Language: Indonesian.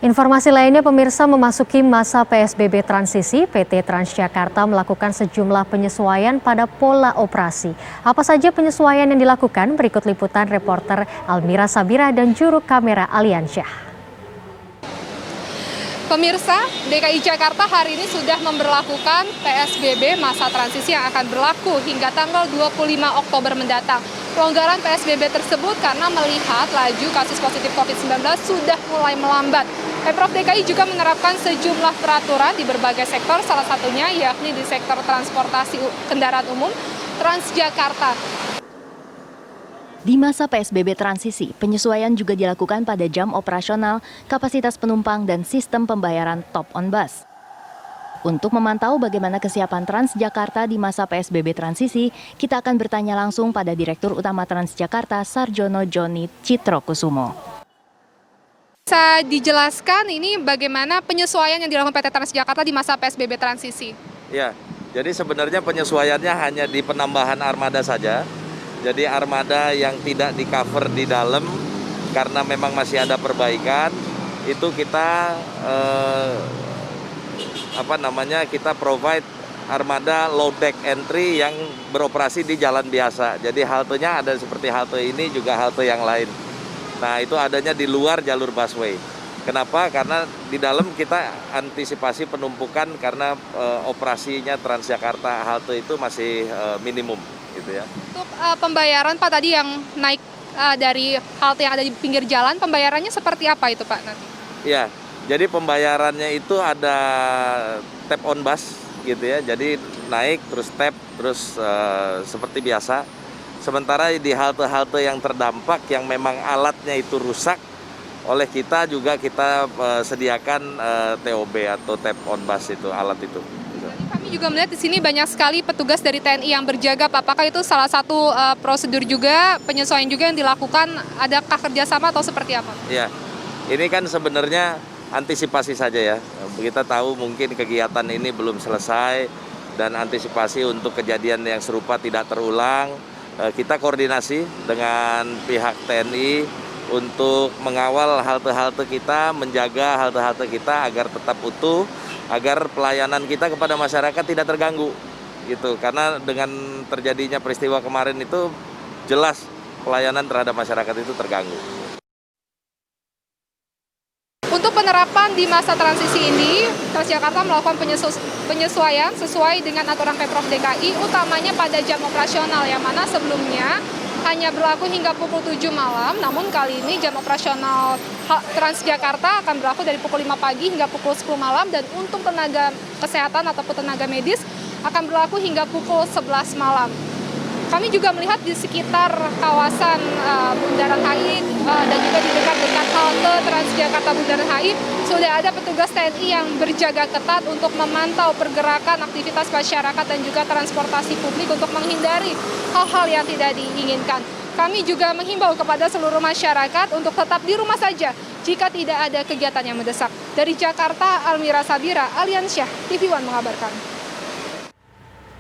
Informasi lainnya, pemirsa, memasuki masa PSBB transisi, PT Transjakarta melakukan sejumlah penyesuaian pada pola operasi. Apa saja penyesuaian yang dilakukan? Berikut liputan reporter Almira Sabira dan juru kamera Aliansyah. Pemirsa, DKI Jakarta hari ini sudah memberlakukan PSBB masa transisi yang akan berlaku hingga tanggal 25 Oktober mendatang. Pelonggaran PSBB tersebut karena melihat laju kasus positif COVID-19 sudah mulai melambat. Pemprov DKI juga menerapkan sejumlah peraturan di berbagai sektor, salah satunya yakni di sektor transportasi kendaraan umum Transjakarta. Di masa PSBB transisi, penyesuaian juga dilakukan pada jam operasional, kapasitas penumpang, dan sistem pembayaran top on bus. Untuk memantau bagaimana kesiapan Transjakarta di masa PSBB transisi, kita akan bertanya langsung pada Direktur Utama Transjakarta, Sarjono Joni Citrokusumo. Bisa dijelaskan ini bagaimana penyesuaian yang dilakukan PT Transjakarta di masa PSBB transisi? Ya, jadi sebenarnya penyesuaiannya hanya di penambahan armada saja. Jadi armada yang tidak di-cover di dalam karena memang masih ada perbaikan, itu kita kita provide armada low deck entry yang beroperasi di jalan biasa. Jadi haltenya ada seperti halte ini, juga halte yang lain. Nah, itu adanya di luar jalur busway. Kenapa? Karena di dalam kita antisipasi penumpukan karena operasinya Transjakarta halte itu masih minimum, gitu ya. Untuk pembayaran Pak tadi yang naik dari halte yang ada di pinggir jalan, pembayarannya seperti apa itu Pak nanti? Iya, jadi pembayarannya itu ada tap on bus, gitu ya. Jadi naik terus tap terus seperti biasa. Sementara di halte-halte yang terdampak yang memang alatnya itu rusak, oleh kita juga kita sediakan TOB atau tap on bus itu, alat itu. Kami juga melihat di sini banyak sekali petugas dari TNI yang berjaga, Pak. Apakah itu salah satu prosedur juga, penyesuaian juga yang dilakukan? Adakah kerjasama atau seperti apa? Ya, ini kan sebenarnya antisipasi saja ya. Kita tahu mungkin kegiatan ini belum selesai dan antisipasi untuk kejadian yang serupa tidak terulang. Kita koordinasi dengan pihak TNI untuk mengawal halte-halte kita, menjaga halte-halte kita agar tetap utuh, agar pelayanan kita kepada masyarakat tidak terganggu, gitu. Karena dengan terjadinya peristiwa kemarin itu jelas pelayanan terhadap masyarakat itu terganggu. Untuk penerapan di masa transisi ini, Transjakarta melakukan penyesuaian sesuai dengan aturan Pemprov DKI, utamanya pada jam operasional, yang mana sebelumnya hanya berlaku hingga pukul 7 malam, namun kali ini jam operasional Transjakarta akan berlaku dari pukul 5 pagi hingga pukul 10 malam, dan untuk tenaga kesehatan ataupun tenaga medis akan berlaku hingga pukul 11 malam. Kami juga melihat di sekitar kawasan Bundaran HI dan juga di dekat halte Transjakarta Bundaran HI sudah ada petugas TNI yang berjaga ketat untuk memantau pergerakan aktivitas masyarakat dan juga transportasi publik untuk menghindari hal-hal yang tidak diinginkan. Kami juga menghimbau kepada seluruh masyarakat untuk tetap di rumah saja jika tidak ada kegiatan yang mendesak. Dari Jakarta, Almira Sabira, Aliansyah, TV One mengabarkan.